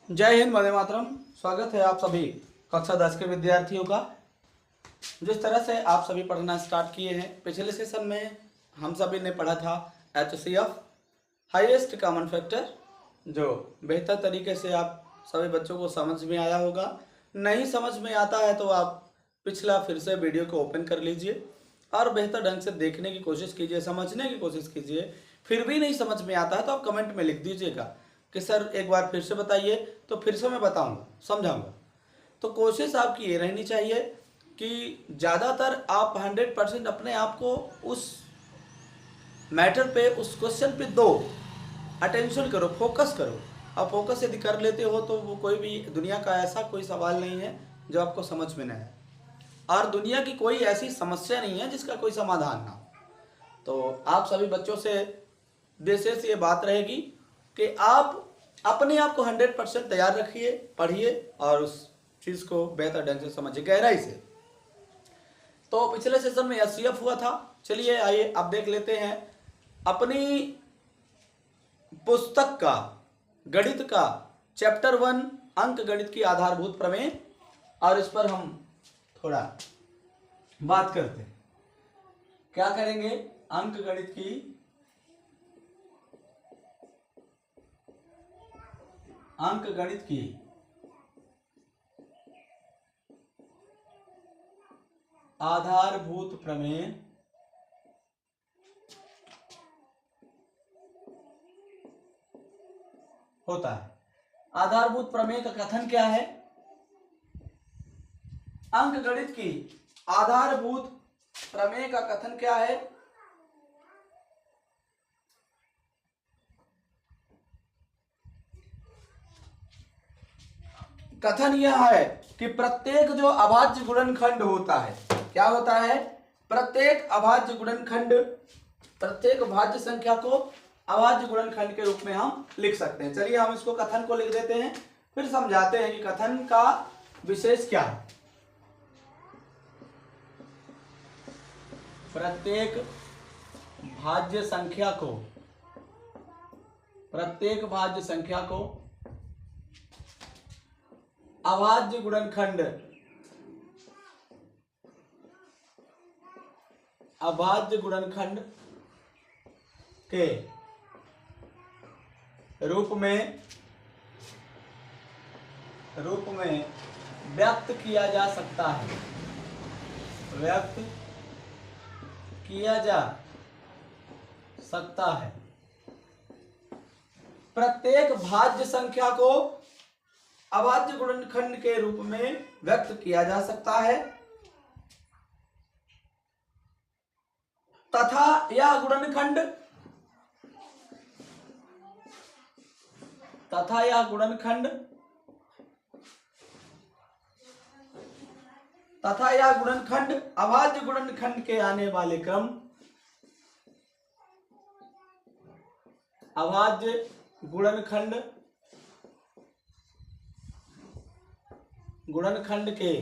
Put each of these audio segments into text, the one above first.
जय हिंद, वंदे मातरम। स्वागत है आप सभी कक्षा 10 के विद्यार्थियों का। जिस तरह से आप सभी पढ़ना स्टार्ट किए हैं, पिछले सेशन में हम सभी ने पढ़ा था HCF हाईएस्ट कॉमन फैक्टर, जो बेहतर तरीके से आप सभी बच्चों को समझ में आया होगा। नहीं समझ में आता है तो आप पिछला फिर से वीडियो को ओपन कर लीजिए और बेहतर ढंग से देखने की कोशिश कीजिए, समझने की कोशिश कीजिए। फिर भी नहीं समझ में आता है तो आप कमेंट में लिख दीजिएगा कि सर एक बार फिर से बताइए, तो फिर से मैं बताऊंगा, समझाऊंगा। तो कोशिश आपकी ये रहनी चाहिए कि ज़्यादातर आप 100% अपने आप को उस मैटर पे, उस क्वेश्चन पे दो, अटेंशन करो, फोकस करो। आप फोकस यदि कर लेते हो तो वो कोई भी दुनिया का ऐसा कोई सवाल नहीं है जो आपको समझ में न आए, और दुनिया की कोई ऐसी समस्या नहीं है जिसका कोई समाधान ना हो। तो आप सभी बच्चों से विशेष ये बात रहेगी कि आप अपने आप को 100% तैयार रखिए, पढ़िए और उस चीज़ को बेहतर ढंग से समझिए, गहराई से। तो पिछले सेशन में HCF हुआ था। चलिए आइए अब देख लेते हैं अपनी पुस्तक का, गणित का चैप्टर 1 अंक गणित की आधारभूत प्रमेय, और इस पर हम थोड़ा बात करते हैं। क्या करेंगे? अंक गणित की आधारभूत प्रमेय होता है। आधारभूत प्रमेय का कथन क्या है? अंक गणित की आधारभूत प्रमेय का कथन क्या है? कथन यह है कि प्रत्येक जो अभाज्य गुणनखंड होता है, क्या होता है? प्रत्येक अभाज्य गुणनखंड, प्रत्येक भाज्य संख्या को अभाज्य गुणनखंड के रूप में हम लिख सकते हैं। चलिए हम इसको कथन को लिख देते हैं, फिर समझाते हैं कि कथन का विशेष क्या है। प्रत्येक भाज्य संख्या को, प्रत्येक भाज्य संख्या को अभाज्य गुणनखंड, अभाज्य गुणनखंड के रूप में व्यक्त किया जा सकता है, व्यक्त किया जा सकता है। प्रत्येक भाज्य संख्या को अभाज्य गुणनखंड के रूप में व्यक्त किया जा सकता है तथा यह गुणनखंड, अभाज्य गुणनखंड के आने वाले क्रम, अभाज्य गुणनखंड के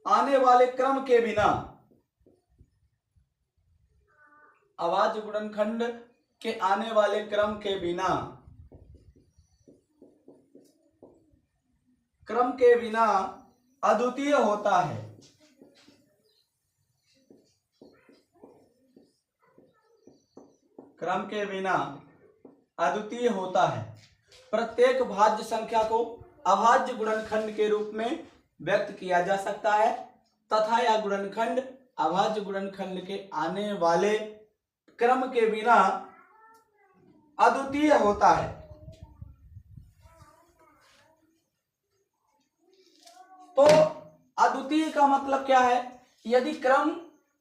आने वाले क्रम के बिना, अभाज्य गुणनखंड के आने वाले क्रम के बिना अद्वितीय होता है। क्रम के बिना अद्वितीय होता है। प्रत्येक भाज्य संख्या को अभाज्य गुणनखंड के रूप में व्यक्त किया जा सकता है तथा यह गुणनखंड अभाज्य गुणनखंड के आने वाले क्रम के बिना अद्वितीय होता है। तो अद्वितीय का मतलब क्या है? यदि क्रम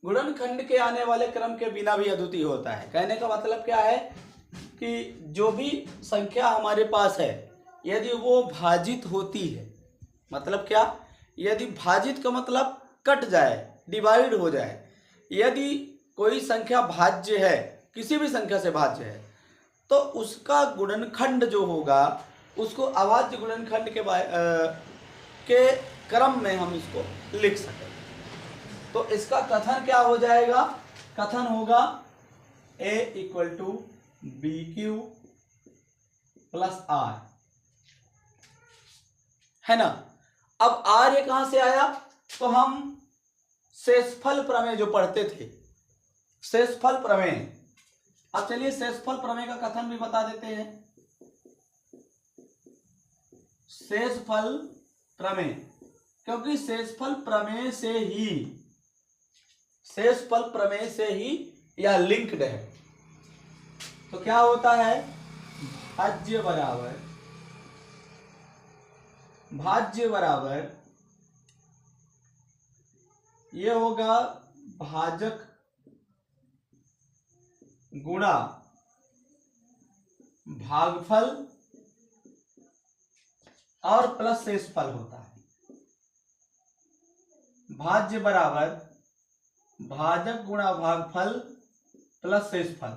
गुणनखंड के आने वाले क्रम के बिना भी अद्वितीय होता है। कहने का मतलब क्या है कि जो भी संख्या हमारे पास है, यदि वो भाजित होती है, मतलब क्या? यदि भाजित का मतलब कट जाए, डिवाइड हो जाए। यदि कोई संख्या भाज्य है, किसी भी संख्या से भाज्य है, तो उसका गुणनखंड जो होगा उसको अभाज्य गुणनखंड के क्रम में हम इसको लिख सकें। तो इसका कथन क्या हो जाएगा, कथन होगा A equal to B Q plus R, है ना। अब आर ये कहां से आया, तो हम शेषफल प्रमेय जो पढ़ते थे, शेषफल प्रमेय। अब चलिए शेषफल प्रमेय का कथन भी बता देते हैं। शेषफल प्रमेय, क्योंकि शेषफल प्रमेय से ही यह लिंक्ड है। तो क्या होता है, भाज्य बराबर ये होगा भाजक गुणा भागफल और प्लस शेषफल होता है। भाज्य बराबर भाजक गुणा भागफल प्लस शेषफल।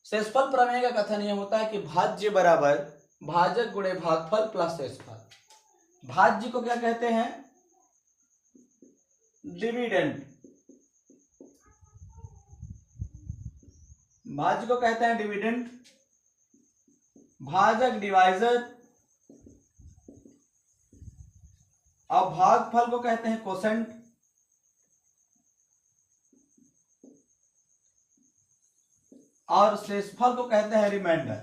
शेषफल प्रमेय का कथन यह होता है कि भाज्य बराबर भाजक गुणे भागफल प्लस शेषफल। भाज्य को क्या कहते हैं, डिविडेंड। भाज्य को कहते हैं डिविडेंड, भाजक डिवाइजर, और भागफल को कहते हैं कोसेंट। और शेषफल को कहते हैं रिमाइंडर।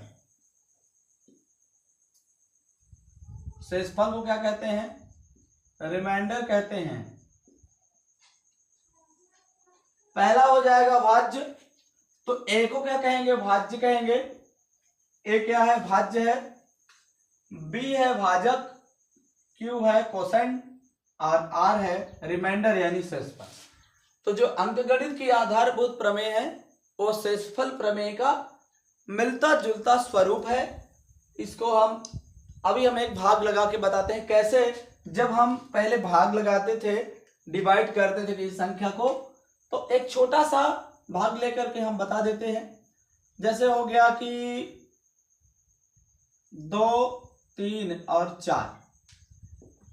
शेषफल को क्या कहते हैं, रिमाइंडर कहते हैं। पहला हो जाएगा भाज्य, तो ए को क्या कहेंगे, भाज्य कहेंगे। ए क्या है, भाज्य है। बी है भाजक, क्यू है कोसेंट, और आर है रिमाइंडर यानी शेषफल। तो जो अंकगणित की आधारभूत प्रमेय है वो शेषफल प्रमेय का मिलता जुलता स्वरूप है। इसको हम एक भाग लगा के बताते हैं कैसे। जब हम पहले भाग लगाते थे, डिवाइड करते थे किसी संख्या को, तो एक छोटा सा भाग लेकर के हम बता देते हैं। जैसे हो गया कि 2, 3 और 4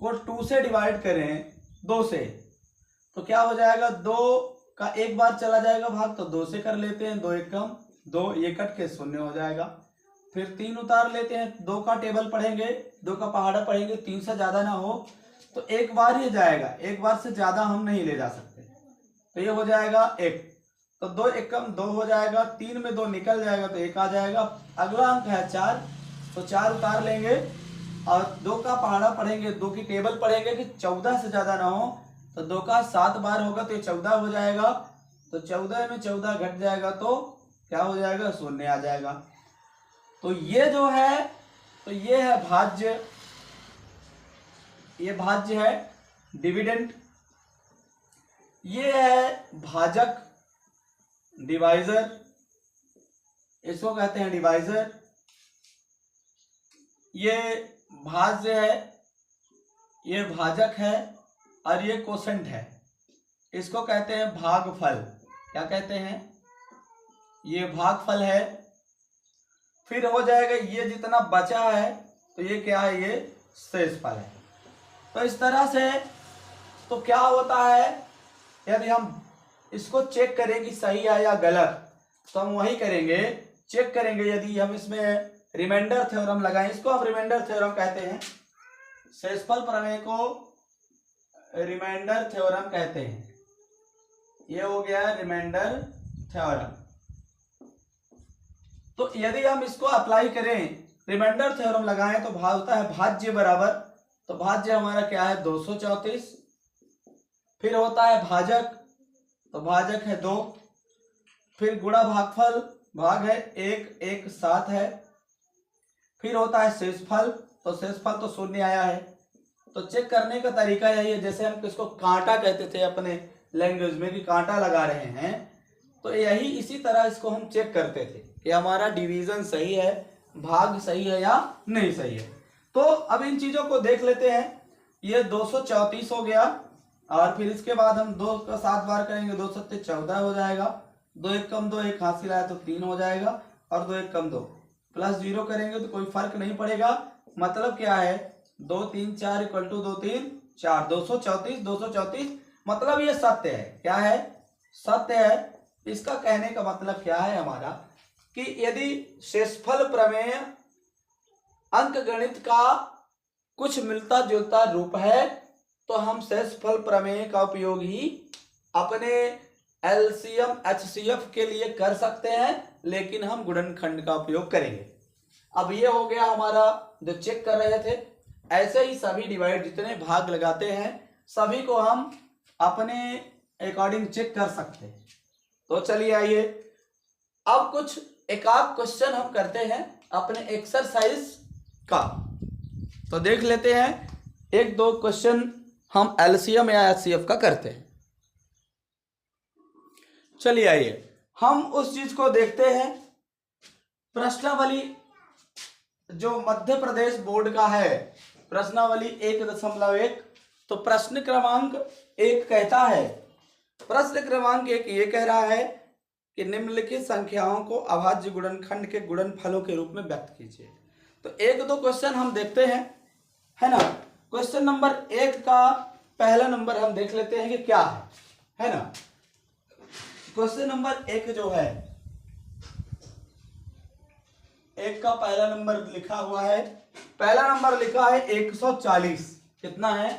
को 2 से डिवाइड करें, 2 से, तो क्या हो जाएगा, 2 का एक बार चला जाएगा भाग, तो 2 से कर लेते हैं, 2 एक कम 2, ये कट के 0 हो जाएगा। फिर 3 उतार लेते हैं, 2 का टेबल पढ़ेंगे, 2 का पहाड़ा पढ़ेंगे, 3 से ज्यादा ना हो तो एक बार ही जाएगा, एक बार से ज्यादा हम नहीं ले जा सकते। तो ये हो जाएगा 1, तो 2 एक कम 2 हो जाएगा, 3 में 2 निकल जाएगा तो 1 आ जाएगा। अगला अंक है 4, तो 4 उतार लेंगे और 2 का पहाड़ा पढ़ेंगे, 2 की टेबल पढ़ेंगे कि 14 से ज्यादा ना हो, तो 2 का 7 बार होगा तो ये 14 हो जाएगा। तो 14 में 14 घट जाएगा तो क्या हो जाएगा, 0 आ जाएगा। तो ये जो है, तो ये है भाज्य, ये भाज्य है डिविडेंड, ये है भाजक डिवाइजर, इसको कहते हैं डिवाइजर। ये भाज्य है, ये भाजक है, और ये कोसेंट है, इसको कहते हैं भागफल। क्या कहते हैं, ये भागफल है। फिर हो जाएगा ये जितना बचा है, तो ये क्या है, ये शेषफल है। तो इस तरह से तो क्या होता है, यदि हम इसको चेक करें कि सही है या गलत, तो हम वही करेंगे, चेक करेंगे। यदि हम इसमें रिमाइंडर थ्योरम लगाएं, इसको हम रिमाइंडर थ्योरम कहते हैं, शेषफल प्रमेय को रिमाइंडर थ्योरम कहते हैं। ये हो गया रिमाइंडर थ्योरम। तो यदि हम इसको अप्लाई करें, रिमाइंडर थ्योरम लगाएं, तो होता है भाज्य बराबर, तो भाज्य हमारा क्या है 234। फिर होता है भाजक, तो भाजक है 2। फिर गुणा भागफल, भाग है 1, 1 7 है। फिर होता है शेषफल, तो शेषफल तो 0 आया है। तो चेक करने का तरीका यही है, जैसे हम किसको कांटा कहते थे अपने लैंग्वेज में कि कांटा लगा रहे हैं, तो यही इसी तरह इसको हम चेक करते थे कि हमारा डिवीजन सही है, भाग सही है या नहीं सही है। तो अब इन चीजों को देख लेते हैं। ये 234 हो गया, और फिर इसके बाद हम 2 का 7 बार करेंगे, 2 7 14 हो जाएगा। 2 एक कम 2, एक हासिल आया तो 3 हो जाएगा, और 2 एक कम 2 प्लस 0 करेंगे तो कोई फर्क नहीं पड़ेगा। मतलब क्या है, 2 3 4 इक्वल टू 2 3 4, 234 मतलब ये सत्य है। क्या है? सत्य है। इसका कहने का मतलब क्या है हमारा कि यदि शेषफल प्रमेय अंकगणित का कुछ मिलता जुलता रूप है तो हम शेषफल प्रमेय का उपयोग ही अपने एलसीएम एचसीएफ के लिए कर सकते हैं, लेकिन हम गुणनखंड का उपयोग करेंगे। अब ये हो गया हमारा जो चेक कर रहे थे। ऐसे ही सभी डिवाइड जितने भाग लगाते हैं सभी को हम अपने अकॉर्डिंग चेक कर सकते हैं। तो चलिए आइए अब कुछ एक आध क्वेश्चन हम करते हैं अपने एक्सरसाइज का। तो देख लेते हैं एक दो क्वेश्चन हम एलसीएम या एचसीएफ का करते हैं। चलिए आइए हम उस चीज को देखते हैं। प्रश्नावली जो मध्य प्रदेश बोर्ड का है, प्रश्नावली 1.1, तो प्रश्न क्रमांक 1 कहता है, प्रश्न क्रमांक 1 ये कह रहा है कि निम्नलिखित संख्याओं को अभाज्य गुणनखंड के गुणनफलों के रूप में व्यक्त कीजिए। तो एक दो क्वेश्चन हम देखते हैं, है ना। क्वेश्चन नंबर 1 का पहला नंबर हम देख लेते हैं कि क्या है ना। क्वेश्चन नंबर 1 जो है, 1 का पहला नंबर लिखा हुआ है, पहला नंबर लिखा है 140। कितना है?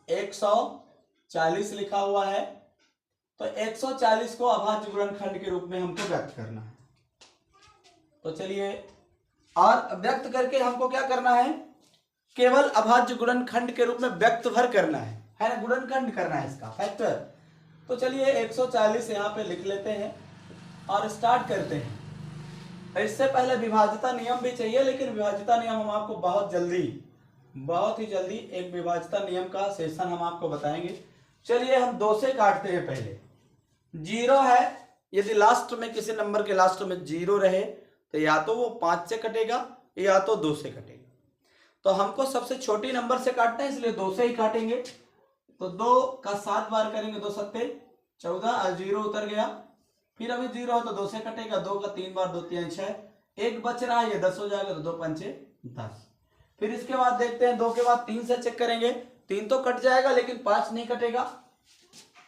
140 लिखा हुआ है। तो 140 को अभाज्य गुणनखंड के रूप में हमको व्यक्त करना है। तो चलिए, और व्यक्त करके हमको क्या करना है? केवल अभाज्य गुणनखंड के रूप में व्यक्त भर करना है ना, गुणनखंड करना है इसका फैक्टर। तो चलिए 140 यहाँ पे लिख लेते हैं और स्टार्ट करते हैं। इससे पहले विभाज्यता नियम भी चाहिए, लेकिन विभाज्यता नियम हम आपको बहुत ही जल्दी एक विभाज्यता नियम का सेशन हम आपको बताएंगे। चलिए हम 2 से काटते हैं। पहले 0 है, यदि लास्ट में किसी नंबर के लास्ट में 0 रहे तो या तो वो 5 से कटेगा या तो 2 से कटेगा। तो हमको सबसे छोटी नंबर से काटना है, इसलिए 2 से ही काटेंगे। तो 2 का 7 बार करेंगे, 2 सत्ते 14 और 0 उतर गया। फिर अभी 0 हो तो 2 से कटेगा, 2 का 3 बार 2 3 6, 1 बच रहा है, ये 10 हो जाएगा, तो 2 पंचे 10। फिर इसके बाद देखते हैं 2 के बाद 3 से चेक करेंगे, 3 तो कट जाएगा लेकिन 5 नहीं कटेगा।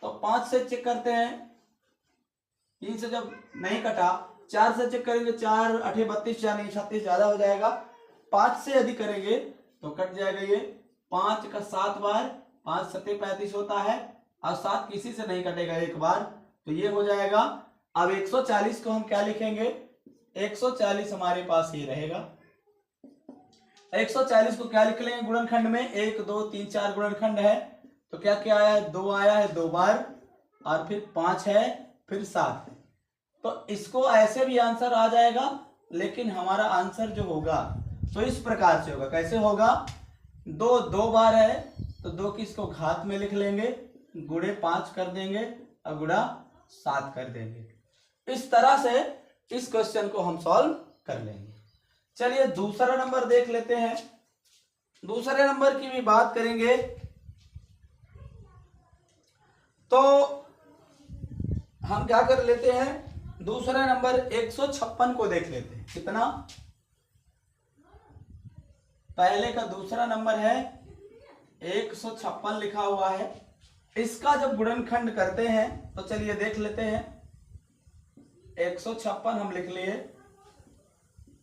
तो 5 से चेक करते हैं, 3 से जब नहीं कटा, 4 से चेक करेंगे, 4 8 32 यानी 36 ज्यादा हो जाएगा। 5 से यदि करेंगे तो कट जाएगा ये, 5 का 7 बार, 5 7 35 होता है, और 7 किसी से नहीं कटेगा एक बार, तो ये हो जाएगा। अब 140 को हम क्या लिखेंगे? 140 हमारे पास ये रहेगा। 140 को क्या लिख लेंगे गुणनखंड में? 1 2 3 4 गुणनखंड है, तो क्या क्या आया है? 2 आया है 2 बार, और फिर 5 है, फिर 7 है। तो इसको ऐसे भी आंसर आ जाएगा, लेकिन हमारा आंसर जो होगा तो इस प्रकार से होगा। कैसे होगा? 2 2 बार है तो 2 की इसको घात में लिख लेंगे, गुणे 5 कर देंगे और गुणा 7 कर देंगे। इस तरह से इस क्वेश्चन को हम सॉल्व कर लेंगे। चलिए दूसरा नंबर देख लेते हैं। दूसरे नंबर की भी बात करेंगे तो हम क्या कर लेते हैं, दूसरा नंबर 156 को देख लेते हैं। कितना? पहले का दूसरा नंबर है 156 लिखा हुआ है। इसका जब गुणनखंड करते हैं तो चलिए देख लेते हैं। 156 हम लिख लिए।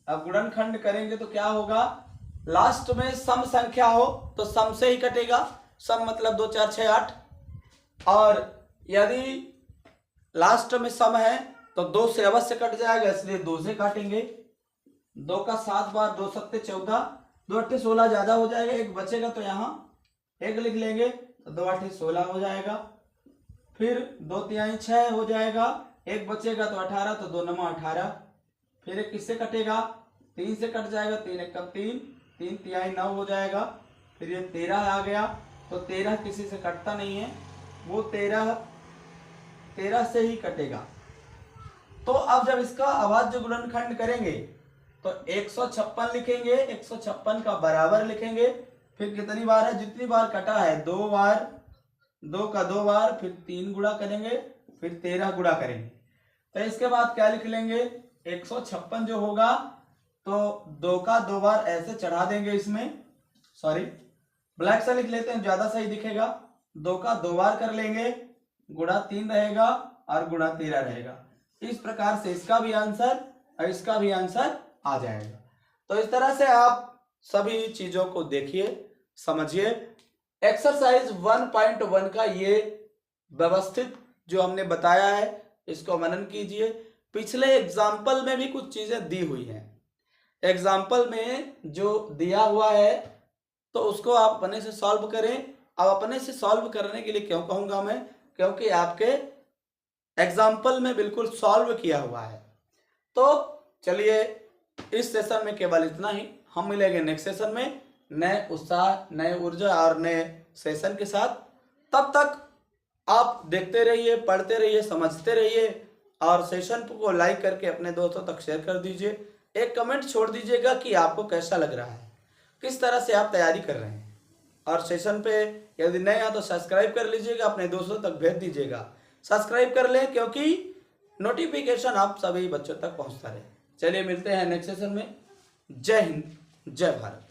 अब गुणनखंड करेंगे तो क्या होगा? लास्ट में सम संख्या हो तो सम से ही कटेगा। सम मतलब 2 4 6 8, और यदि लास्ट में सम है तो 2 से अवश्य कट जाएगा, इसलिए 2 से काटेंगे। 2 का 7 बार, 2 7 14, 2 8 16 ज्यादा हो जाएगा, 1 बचेगा तो यहाँ 1 लिख लेंगे, तो 2 8 16 हो जाएगा। फिर 2 3 6 हो जाएगा, 1 बचेगा तो 18, तो 2 9 18। फिर 1 किससे कटेगा? 3 से कट जाएगा, 3 1 3, 3 3 9 हो जाएगा। फिर ये 13 आ गया, तो 13 किसी से कटता नहीं है, वो 13 से ही कटेगा। तो अब जब इसका अभाज्य गुणनखंड करेंगे तो 156 लिखेंगे, 156 का बराबर लिखेंगे। फिर कितनी बार है? जितनी बार कटा है 2 बार, 2 का 2 बार, फिर 3 गुणा करेंगे, फिर 13 गुणा करेंगे। तो इसके बाद क्या लिख लेंगे? 156 जो होगा तो 2 का 2 बार ऐसे चढ़ा देंगे इसमें, सॉरी ब्लैक से लिख लेते हैं, ज्यादा सही दिखेगा। 2 का 2 बार कर लेंगे, गुणा 3 रहेगा और गुणा 13 रहेगा। इस प्रकार से इसका भी आंसर और इसका भी आंसर आ जाएगा। तो इस तरह से आप सभी चीजों को देखिए, समझिए। एक्सरसाइज 1.1 का ये व्यवस्थित जो हमने बताया है, इसको मनन कीजिए। पिछले एग्जाम्पल में भी कुछ चीजें दी हुई हैं, एग्जाम्पल में जो दिया हुआ है तो उसको आप अपने से सॉल्व करें। अब अपने से सॉल्व करने के लिए क्यों कहूंगा मैं, क्योंकि आपके एग्जाम्पल में बिल्कुल सॉल्व किया हुआ है। तो चलिए इस सेशन में केवल इतना ही, हम मिलेंगे नेक्स्ट सेशन में नए उत्साह, नए ऊर्जा और नए सेशन के साथ। तब तक आप देखते रहिए, पढ़ते रहिए, समझते रहिए और सेशन को लाइक करके अपने दोस्तों तक शेयर कर दीजिए। एक कमेंट छोड़ दीजिएगा कि आपको कैसा लग रहा है, किस तरह से आप तैयारी कर रहे हैं। और सेशन पे यदि नए हैं तो सब्सक्राइब कर लीजिएगा, अपने दोस्तों तक भेज दीजिएगा। सब्सक्राइब कर लें क्योंकि नोटिफिकेशन आप सभी बच्चों तक पहुंचता रहे। चलिए मिलते हैं नेक्स्ट सेशन में। जय हिंद, जय भारत।